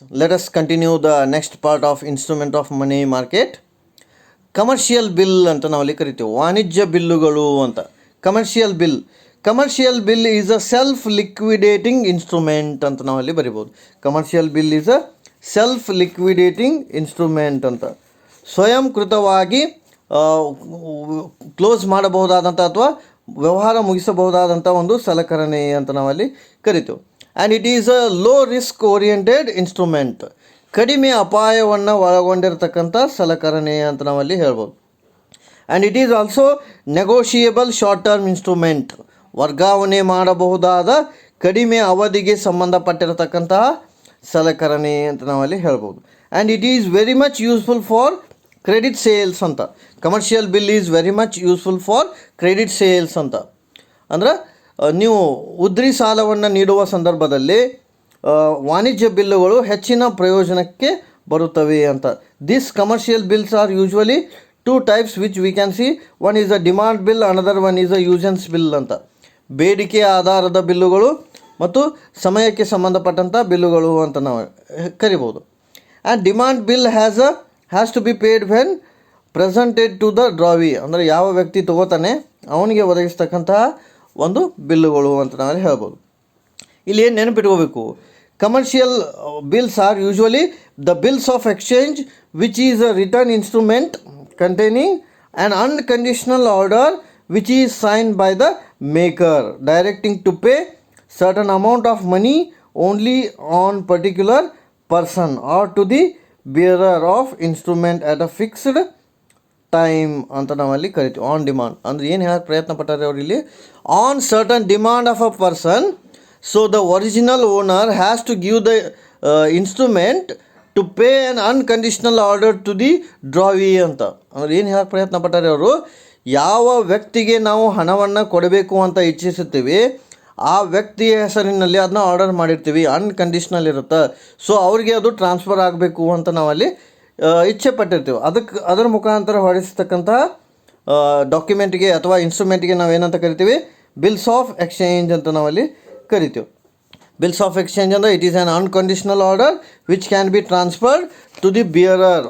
Let us continue the next part of instrument of money market. Commercial bill ಅಂತ ನಾವಲ್ಲಿ ಕರಿತೀವಿ. ವಾಣಿಜ್ಯ ಬಿಲ್ಲುಗಳು ಅಂತ. Commercial bill is a self liquidating instrument ಅಂತ ನಾವಲ್ಲಿ ಬರಿಬೋದು. Commercial bill is a self liquidating instrument ಅಂತ. ಸ್ವಯಂಕೃತವಾಗಿ ಕ್ಲೋಸ್ ಮಾಡಬಹುದಾದಂಥ ಅಥವಾ ವ್ಯವಹಾರ ಮುಗಿಸಬಹುದಾದಂಥ ಒಂದು ಸಲಕರಣೆ ಅಂತ ನಾವಲ್ಲಿ ಕರಿತೀವಿ. And it is a low risk oriented instrument. ಕಡಿಮೆ ಅಪಾಯವನ್ನು ಒಳಗೊಂಡಿರತಕ್ಕಂಥ ಸಲಕರಣೆ ಅಂತ ನಾವಲ್ಲಿ ಹೇಳ್ಬೋದು. And it is also negotiable short term instrument. ವರ್ಗಾವಣೆ ಮಾಡಬಹುದಾದ ಕಡಿಮೆ ಅವಧಿಗೆ ಸಂಬಂಧಪಟ್ಟಿರತಕ್ಕಂತಹ ಸಲಕರಣೆ ಅಂತ ನಾವಲ್ಲಿ ಹೇಳ್ಬೋದು. And it is very much useful for credit sales ಅಂತ. Commercial bill is very much useful for credit sales ಅಂತ. ಅಂದ್ರೆ ನೀವು ಉದ್ರಿ ಸಾಲವನ್ನು ನೀಡುವ ಸಂದರ್ಭದಲ್ಲಿ ವಾಣಿಜ್ಯ ಬಿಲ್ಲುಗಳು ಹೆಚ್ಚಿನ ಪ್ರಯೋಜನಕ್ಕೆ ಬರುತ್ತವೆ ಅಂತ. This commercial bills are usually two types which we can see. One is a demand bill, another one is a usance bill ಅಂತ. ಬೇಡಿಕೆಯ ಆಧಾರದ ಬಿಲ್ಲುಗಳು ಮತ್ತು ಸಮಯಕ್ಕೆ ಸಂಬಂಧಪಟ್ಟಂಥ ಬಿಲ್ಲುಗಳು ಅಂತ ನಾವು ಕರಿಬೋದು. And demand bill has to be paid when presented to the drawee. ಅಂದರೆ ಯಾವ ವ್ಯಕ್ತಿ ತಗೋತಾನೆ ಅವನಿಗೆ ಒದಗಿಸ್ತಕ್ಕಂತಹ ಒಂದು ಬಿಲ್ಲುಗಳು ಅಂತ ನಾವಲ್ಲಿ ಹೇಳ್ಬೋದು. ಇಲ್ಲಿ ಏನು ನೆನಪಿಟ್ಕೋಬೇಕು, commercial bills are usually the bills of exchange which is a written instrument containing an unconditional order which is signed by the maker directing to pay certain amount of money only on particular person or to the bearer of instrument at a fixed time ಅಂತ ನಾವಲ್ಲಿ ಕರಿತೀವಿ. On demand ಅಂದರೆ ಏನು ಹೇಳಕ್ಕೆ ಪ್ರಯತ್ನ ಪಟ್ಟಾರೆ ಅವರು ಇಲ್ಲಿ, on certain demand of a person. So the original owner has to give the instrument to pay an unconditional order to the drawee ಅಂತ. ಅಂದರೆ ಏನು ಹೇಳಕ್ಕೆ ಪ್ರಯತ್ನ ಪಟ್ಟಾರೆ ಅವರು, ಯಾವ ವ್ಯಕ್ತಿಗೆ ನಾವು ಹಣವನ್ನು ಕೊಡಬೇಕು ಅಂತ ಇಚ್ಛಿಸುತ್ತೀವಿ ಆ ವ್ಯಕ್ತಿಯ ಹೆಸರಿನಲ್ಲಿ ಅದನ್ನ ಆರ್ಡರ್ ಮಾಡಿರ್ತೀವಿ, ಅನ್ಕಂಡೀಷ್ನಲ್ ಇರುತ್ತೆ. ಸೊ ಅವ್ರಿಗೆ ಅದು ಟ್ರಾನ್ಸ್ಫರ್ ಆಗಬೇಕು ಅಂತ ನಾವಲ್ಲಿ ಇಚ್ಛೆ ಪಟ್ಟಿರ್ತೀವಿ. ಅದರ ಮುಖಾಂತರ ಹೊರಡಿಸ್ತಕ್ಕಂತಹ ಡಾಕ್ಯುಮೆಂಟ್ಗೆ ಅಥವಾ ಇನ್ಸ್ಟ್ರೂಮೆಂಟ್ಗೆ ನಾವೇನಂತ ಕರಿತೀವಿ, ಬಿಲ್ಸ್ ಆಫ್ ಎಕ್ಸ್ಚೇಂಜ್ ಅಂತ ನಾವಲ್ಲಿ ಕರಿತೀವಿ. ಬಿಲ್ಸ್ ಆಫ್ ಎಕ್ಸ್ಚೇಂಜ್ ಅಂದರೆ it is an unconditional order which can be transferred to the bearer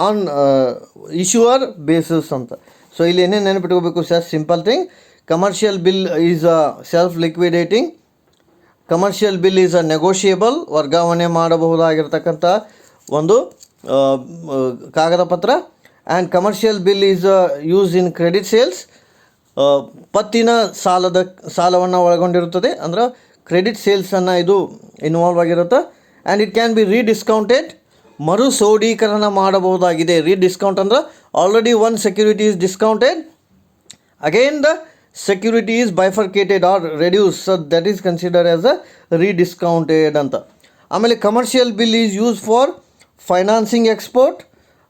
on issuer basis ಅಂತ. ಸೊ ಇಲ್ಲಿ ಏನೇನು ನೆನಪಿಟ್ಕೋಬೇಕು sir, simple thing. Commercial bill is a self liquidating. Commercial bill is a negotiable, ವರ್ಗಾವಣೆ ಮಾಡಬಹುದಾಗಿರ್ತಕ್ಕಂಥ ಒಂದು ಕಾಗದ ಪತ್ರ. And commercial bill is use in credit sales. ಪತ್ತಿನ ಸಾಲವನ್ನು ಒಳಗೊಂಡಿರುತ್ತದೆ, ಅಂದ್ರೆ ಕ್ರೆಡಿಟ್ ಸೇಲ್ಸನ್ನು ಇದು ಇನ್ವಾಲ್ವ್ ಆಗಿರುತ್ತೆ. And it can be rediscounted, ಮರುಸೌಡೀಕರಣ ಮಾಡಬಹುದಾಗಿದೆ. ರೀಡಿಸ್ಕೌಂಟ್ ಅಂದ್ರೆ already one security is discounted, again the security is bifurcated or reduced, so that is considered as a rediscounted ಅಂತ. ಆಮೇಲೆ commercial bill is use for financing export,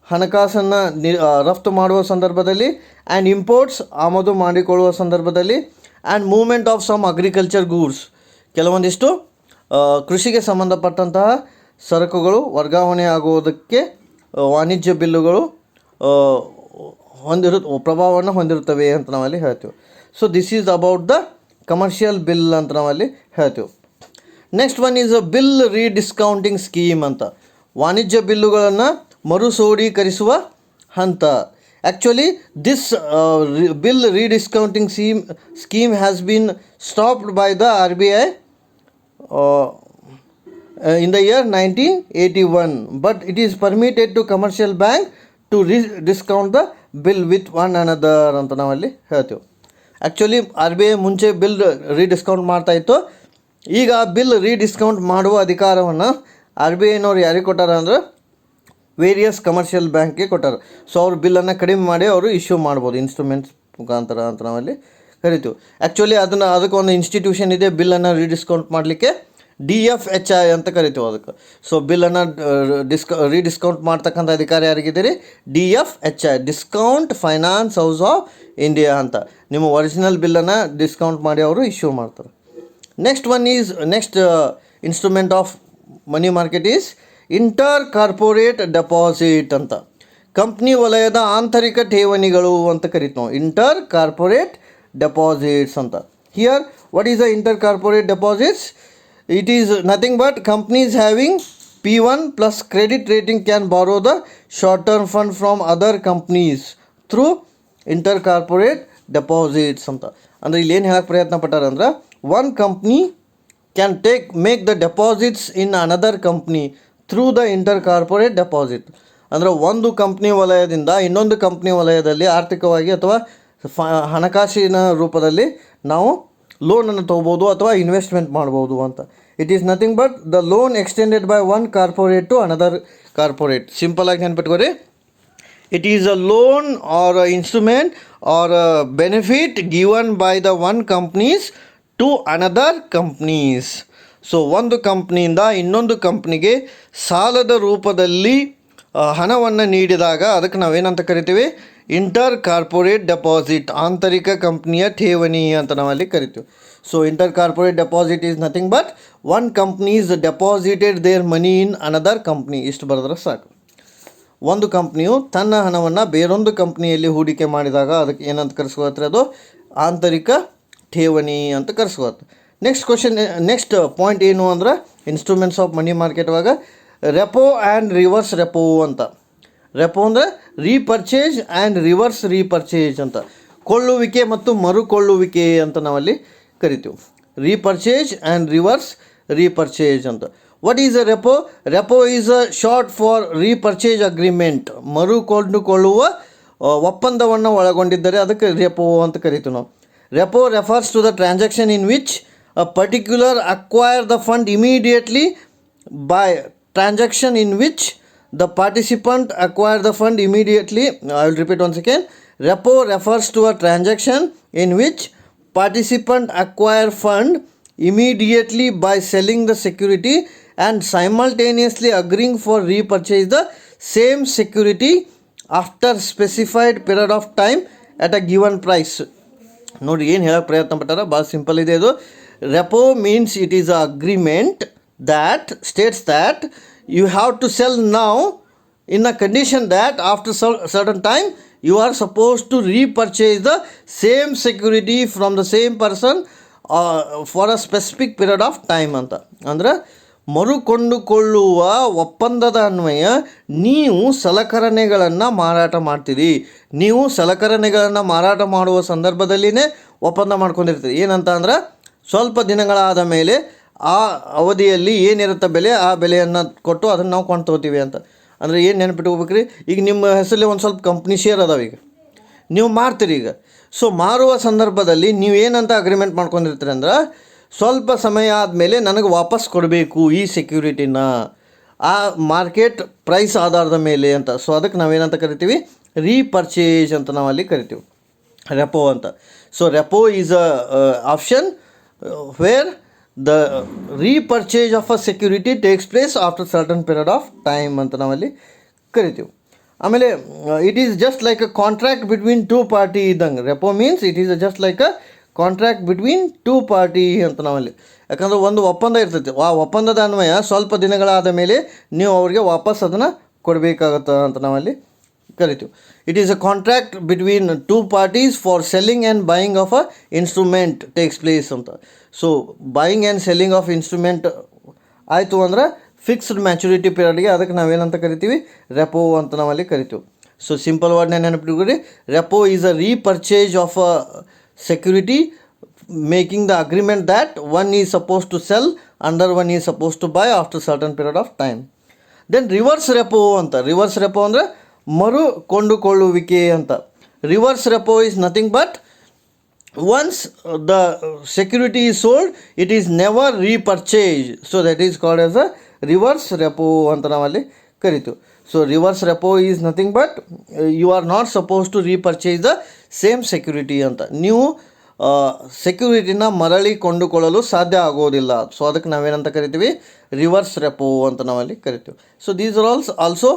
ಹಣಕಾಸನ್ನು ರಫ್ತು ಮಾಡುವ ಸಂದರ್ಭದಲ್ಲಿ, and imports, ಆಮದು ಮಾಡಿಕೊಳ್ಳುವ ಸಂದರ್ಭದಲ್ಲಿ, and movement of some agriculture goods, ಕೆಲವೊಂದಿಷ್ಟು ಕೃಷಿಗೆ ಸಂಬಂಧಪಟ್ಟಂತಹ ಸರಕುಗಳು ವರ್ಗಾವಣೆ ಆಗುವುದಕ್ಕೆ ವಾಣಿಜ್ಯ ಬಿಲ್ಲುಗಳು ಪ್ರಭಾವವನ್ನು ಹೊಂದಿರುತ್ತವೆ ಅಂತ ನಾವಲ್ಲಿ ಹೇಳ್ತೀವಿ. So this is about the commercial bill ಅಂತ ನಾವಲ್ಲಿ ಹೇಳ್ತೀವಿ. Next one is a bill rediscounting scheme ಅಂತ. ವಾಣಿಜ್ಯ ಬಿಲ್ಲುಗಳನ್ನು ಮರುಸೌಡೀಕರಿಸುವ ಹಂತ. Actually this bill rediscounting scheme has been stopped by the RBI in the year 1981, but it is permitted to commercial bank to discount the bill with one another ಅಂತ ನಾವಲ್ಲಿ ಹೇಳ್ತೀವಿ. Actually RBI ಮುಂಚೆ bill ರೀಡಿಸ್ಕೌಂಟ್ ಮಾಡ್ತಾಯಿತ್ತು. ಈಗ bill ರೀಡಿಸ್ಕೌಂಟ್ ಮಾಡುವ ಅಧಿಕಾರವನ್ನು RBIನವ್ರು ಯಾರಿಗೆ ಕೊಟ್ಟಾರ ಅಂದರೆ ವೇರಿಯಸ್ ಕಮರ್ಷಿಯಲ್ ಬ್ಯಾಂಕ್ಗೆ ಕೊಟ್ಟಾರ. ಸೊ ಅವ್ರು ಬಿಲ್ಲನ್ನು ಕಡಿಮೆ ಮಾಡಿ ಅವರು ಇಶ್ಯೂ ಮಾಡ್ಬೋದು ಇನ್ಸ್ಟ್ರೂಮೆಂಟ್ಸ್ ಮುಖಾಂತರ ಅಂತ ನಾವಲ್ಲಿ ಕರಿತೀವಿ. ಆ್ಯಕ್ಚುಲಿ ಅದಕ್ಕೆ ಒಂದು ಇನ್ಸ್ಟಿಟ್ಯೂಷನ್ ಇದೆ ಬಿಲ್ಲನ್ನು ರೀಡಿಸ್ಕೌಂಟ್ ಮಾಡಲಿಕ್ಕೆ, DFHI ಅಂತ ಕರಿತೀವಿ ಅದಕ್ಕೆ. ಸೊ ಬಿಲ್ಲನ್ನು ರೀಡಿಸ್ಕೌಂಟ್ ಮಾಡ್ತಕ್ಕಂಥ ಅಧಿಕಾರ ಯಾರಿಗಿದ್ದೀರಿ, DFHI, discount finance house of India ಅಂತ. ನಿಮ್ಮ ಒರಿಜಿನಲ್ ಬಿಲ್ಲನ್ನು ಡಿಸ್ಕೌಂಟ್ ಮಾಡಿ ಅವರು ಇಶ್ಯೂ ಮಾಡ್ತಾರೆ. Next instrument of money market is inter corporate deposit ಅಂತ. ಕಂಪ್ನಿ ವಲಯದ ಆಂತರಿಕ ಠೇವಣಿಗಳು ಅಂತ ಕರಿತೀವಿ ನಾವು, ಇಂಟರ್ ಕಾರ್ಪೊರೇಟ್ ಡೆಪಾಸಿಟ್ಸ್ ಅಂತ. Here what is the inter corporate deposits? It is nothing but companies having P1 plus credit rating can borrow the short term fund from other companies through intercorporate deposits ಅಂತ. ಅಂದರೆ ಇಲ್ಲಿ ಏನು ಹೇಳಕ್ಕೆ ಪ್ರಯತ್ನ ಪಟ್ಟಾರಂದ್ರೆ one company can make the deposits in another company through the intercorporate deposit. ಅಂದರೆ ಒಂದು company ವಲಯದಿಂದ ಇನ್ನೊಂದು ಕಂಪ್ನಿ ವಲಯದಲ್ಲಿ ಆರ್ಥಿಕವಾಗಿ ಅಥವಾ ಹಣಕಾಸಿನ ರೂಪದಲ್ಲಿ ನಾವು ಲೋನನ್ನು ತೊಗೋಬೋದು ಅಥವಾ ಇನ್ವೆಸ್ಟ್ಮೆಂಟ್ ಮಾಡ್ಬೋದು ಅಂತ. It is nothing but the loan extended by one corporate to another corporate. Simple ಆಗಿ ನೆನ್ಪಿಟ್ಕೋರಿ, it is a loan or instrument or benefit given by the one companies to another companies. So ಒಂದು ಕಂಪ್ನಿಯಿಂದ ಇನ್ನೊಂದು ಕಂಪ್ನಿಗೆ ಸಾಲದ ರೂಪದಲ್ಲಿ ಹಣವನ್ನು ನೀಡಿದಾಗ ಅದಕ್ಕೆ ನಾವೇನಂತ ಕರಿತೀವಿ, ಇಂಟರ್ ಕಾರ್ಪೊರೇಟ್ ಡೆಪಾಸಿಟ್, ಆಂತರಿಕ ಕಂಪ್ನಿಯ ಠೇವಣಿ ಅಂತ ನಾವಲ್ಲಿ ಕರಿತೀವಿ. So inter corporate deposit is nothing but one companies deposited their money in another company. ಇಷ್ಟು ಬರೆದ್ರೆ ಸಾಕು. ಒಂದು ಕಂಪ್ನಿಯು ತನ್ನ ಹಣವನ್ನು ಬೇರೊಂದು ಕಂಪ್ನಿಯಲ್ಲಿ ಹೂಡಿಕೆ ಮಾಡಿದಾಗ ಅದಕ್ಕೆ ಏನಂತ ಕರೆಸ್ಕೊಳ್ತಾರೆ, ಅದು ಆಂತರಿಕ ಠೇವಣಿ ಅಂತ ಕರೆಸ್ಕೊಳ್ತಾರೆ. ನೆಕ್ಸ್ಟ್ ಪಾಯಿಂಟ್ ಏನು ಅಂದ್ರೆ ಇನ್ಸ್ಟ್ರೂಮೆಂಟ್ಸ್ ಆಫ್ ಮನಿ ಮಾರ್ಕೆಟ್ ಒಳಗೆ ರೆಪೋ ಆ್ಯಂಡ್ ರಿವರ್ಸ್ ರೆಪೋ ಅಂತ. ರೆಪೋ ಅಂದರೆ ರೀಪರ್ಚೇಜ್ ಆ್ಯಂಡ್ ರಿವರ್ಸ್ ರೀಪರ್ಚೇಜ್ ಅಂತ. ಕೊಳ್ಳುವಿಕೆ ಮತ್ತು ಮರುಕೊಳ್ಳುವಿಕೆ ಅಂತ ನಾವಲ್ಲಿ ಕರಿತೀವಿ. ರೀಪರ್ಚೇಜ್ ಆ್ಯಂಡ್ ರಿವರ್ಸ್ ರೀಪರ್ಚೇಜ್ ಅಂತ. What is a repo? Repo is a short for repurchase agreement. ಮರುಕೊಂಡುಕೊಳ್ಳುವ ಒಪ್ಪಂದವನ್ನು ಒಳಗೊಂಡಿದ್ದರೆ ಅದಕ್ಕೆ ರೆಪೋ ಅಂತ ಕರಿತೀವಿ ನಾವು. Repo refers to the transaction in which a particular acquire the fund immediately by transaction in which the participant acquire the fund immediately. I will repeat once again. Repo refers to a transaction in which participant acquire fund immediately by selling the security and simultaneously agreeing for repurchase the same security after specified period of time at a given price. ನೋಡಿ ಏನು ಹೇಳೋಕ್ಕೆ ಪ್ರಯತ್ನ ಪಟ್ಟಾರ, ಭಾಳ simple ಇದೆ ಇದು. Repo means it is an agreement that states that you have to sell now in a condition that after certain time you are supposed to repurchase the same security from the same person for a specific period of time ಅಂತ. ಅಂದರೆ ಮರುಕೊಂಡುಕೊಳ್ಳುವ ಒಪ್ಪಂದದ ಅನ್ವಯ ನೀವು ಸಲಕರಣೆಗಳನ್ನು ಮಾರಾಟ ಮಾಡ್ತೀರಿ. ನೀವು ಸಲಕರಣೆಗಳನ್ನು ಮಾರಾಟ ಮಾಡುವ ಸಂದರ್ಭದಲ್ಲಿನೇ ಒಪ್ಪಂದ ಮಾಡ್ಕೊಂಡಿರ್ತೀರಿ. ಏನಂತ ಅಂದ್ರೆ ಸ್ವಲ್ಪ ದಿನಗಳಾದ ಮೇಲೆ ಆ ಅವಧಿಯಲ್ಲಿ ಏನಿರುತ್ತೆ ಬೆಲೆ, ಆ ಬೆಲೆಯನ್ನು ಕೊಟ್ಟು ಅದನ್ನು ನಾವು ಕೊಂಡ್ಕೋತೀವಿ ಅಂತ. ಅಂದರೆ ಏನು ನೆನಪಿಟ್ಕೋಬೇಕು ರೀ, ಈಗ ನಿಮ್ಮ ಹೆಸರಲ್ಲಿ ಒಂದು ಸ್ವಲ್ಪ ಕಂಪ್ನಿ ಶೇರ್ ಅದಾವೆ, ಈಗ ನೀವು ಮಾರ್ತೀರಿ. ಈಗ ಸೊ ಮಾರುವ ಸಂದರ್ಭದಲ್ಲಿ ನೀವು ಏನಂತ ಅಗ್ರಿಮೆಂಟ್ ಮಾಡ್ಕೊಂಡಿರ್ತೀರಿ ಅಂದ್ರೆ, ಸ್ವಲ್ಪ ಸಮಯ ಆದಮೇಲೆ ನನಗೆ ವಾಪಸ್ ಕೊಡಬೇಕು ಈ ಸೆಕ್ಯೂರಿಟಿನ ಆ ಮಾರ್ಕೆಟ್ ಪ್ರೈಸ್ ಆಧಾರದ ಮೇಲೆ ಅಂತ. ಸೊ ಅದಕ್ಕೆ ನಾವೇನಂತ ಕರಿತೀವಿ, ರೀಪರ್ಚೇಜ್ ಅಂತ ನಾವಲ್ಲಿ ಕರಿತೀವಿ, ರೆಪೋ ಅಂತ. So repo is a option where the repurchase of a security takes place after certain period of time ಅಂತ ನಾವಲ್ಲಿ ಕರಿತೀವಿ. ಆಮೇಲೆ it is just like a contract between two party ಇದ್ದಂಗೆ. Repo means it is just like a contract between two party ಅಂತ ನಾವಲ್ಲಿ. ಯಾಕಂದರೆ ಒಂದು ಒಪ್ಪಂದ ಇರ್ತೈತಿ, ಆ ಒಪ್ಪಂದದ ಅನ್ವಯ ಸ್ವಲ್ಪ ದಿನಗಳಾದ ಮೇಲೆ ನೀವು ಅವ್ರಿಗೆ ವಾಪಸ್ ಅದನ್ನು ಕೊಡಬೇಕಾಗತ್ತೆ ಅಂತ ನಾವಲ್ಲಿ ಕರಿತೀವಿ. It is a contract between two parties for selling and buying of a instrument takes place ಅಂತ. So buying and selling of instrument ಆಯಿತು ಅಂದ್ರೆ ಫಿಕ್ಸ್ಡ್ ಮ್ಯಾಚುರಿಟಿ ಪೀರಿಯಡ್ಗೆ ಅದಕ್ಕೆ ನಾವೇನಂತ ಕರಿತೀವಿ, ರೆಪೋ ಅಂತ ನಾವಲ್ಲಿ ಕರಿತೀವಿ. ಸೊ ಸಿಂಪಲ್ ವರ್ಡ್ನ ನೆನಪಿಟ್ಕೊರಿ, repo is a repurchase of a security making the agreement that one is suppose to sell under one is suppose to buy after certain period of time. Then reverse repo ಅಂತ. Reverse repo ಅಂದರೆ ಮರು ಕೊಂಡುಕೊಳ್ಳುವಿಕೆ ಅಂತ. Reverse repo is nothing but once the security is sold it is never repurchase. So that is called as a reverse repo ಅಂತ ನಾವಲ್ಲಿ ಕರಿತೀವಿ. So reverse repo is nothing but you are not suppose to repurchase the same security ಅಂತ. ನೀವು ಸೆಕ್ಯೂರಿಟಿನ ಮರಳಿ ಕೊಂಡುಕೊಳ್ಳಲು ಸಾಧ್ಯ ಆಗೋದಿಲ್ಲ. So ಅದಕ್ಕೆ ನಾವೇನಂತ ಕರಿತೀವಿ, ರಿವರ್ಸ್ ರೆಪೋ ಅಂತ ನಾವಲ್ಲಿ ಕರಿತೀವಿ. So these are also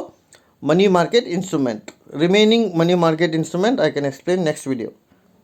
money market instrument. Remaining money market instrument I can explain next video.